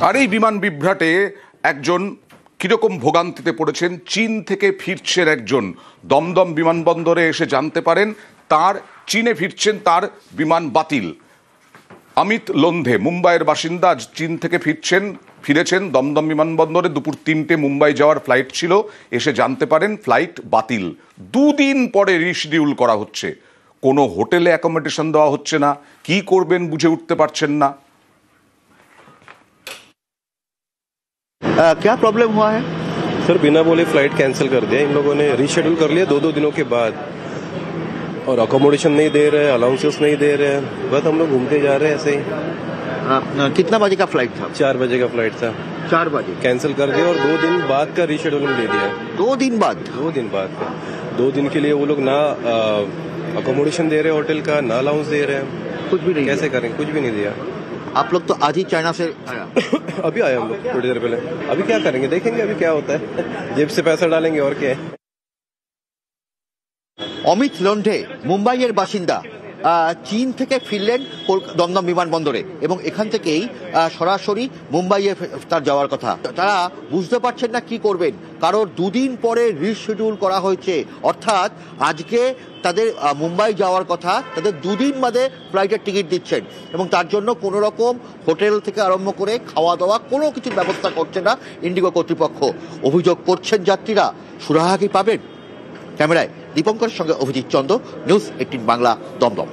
আর এই বিমান বিভ্রাটে একজন কিরকম ভোগান্তিতে পড়েছেন, চীন থেকে ফিরছেন একজন, দমদম বিমানবন্দরে এসে জানতে পারেন তার চীনে ফিরছেন, তার বিমান বাতিল। অমিত লোন্ধে মুম্বাইয়ের বাসিন্দা, আজ চীন থেকে ফিরেছেন দমদম বিমানবন্দরে। দুপুর 3টে মুম্বাই যাওয়ার ফ্লাইট ছিল, এসে জানতে পারেন ফ্লাইট বাতিল। 2 দিন পরে রিশিডিউল করা হচ্ছে, কোনো হোটেলে অ্যাকোমোডেশন দেওয়া হচ্ছে না, কি করবেন বুঝে উঠতে পারছেন না। क्या प्रॉब्लम हुआ है सर? बिना बोले फ्लाइट कैंसिल कर दिया इन लोगों ने, रीशेड्यूल कर लिया 2-2 दिनों के बाद, और अकोमोडेशन नहीं दे रहे, अलाउंसेस नहीं दे रहे, बस हम लोग घूमते जा रहे हैं ऐसे ही। कितना बजे का फ्लाइट था? 4 बजे का फ्लाइट था, 4 बजे कैंसिल कर दिया और 2 दिन बाद का रीशेड्यूलिंग दे दिया। 2 दिन बाद? 2 दिन बाद का। 2 दिन के लिए वो लोग ना अकोमोडेशन दे रहे होटल का, ना अलाउंस दे रहे हैं, कुछ भी नहीं। कैसे करें? कुछ भी नहीं दिया। आप लोग तो आज ही चाइना से आया। अभी आए हम लोग थोड़ी देर पहले। अभी क्या करेंगे, देखेंगे अभी क्या होता है, जेब से पैसा डालेंगे और क्या है। অমিত লোন্ধে মুম্বাইয়ের বাসিন্দা, চীন থেকে ফিরলেন দমদম বিমানবন্দরে এবং এখান থেকেই সরাসরি মুম্বাইয়ে তার যাওয়ার কথা। তারা বুঝতে পারছেন না কি করবেন, কারণ 2 দিন পরে রিশিডিউল করা হয়েছে, অর্থাৎ আজকে তাদের মুম্বাই যাওয়ার কথা, তাদের 2 দিন বাদে ফ্লাইটের টিকিট দিচ্ছেন এবং তার জন্য কোনো রকম হোটেল থেকে আরম্ভ করে খাওয়া দাওয়া কোনো কিছুর ব্যবস্থা করছে না ইন্ডিগো কর্তৃপক্ষ। অভিযোগ করছেন যাত্রীরা, সুরাহা কি পাবেন? ক্যামেরায় দীপঙ্করের সঙ্গে অভিজিৎ চন্দ, নিউজ 18 বাংলা, দমদম।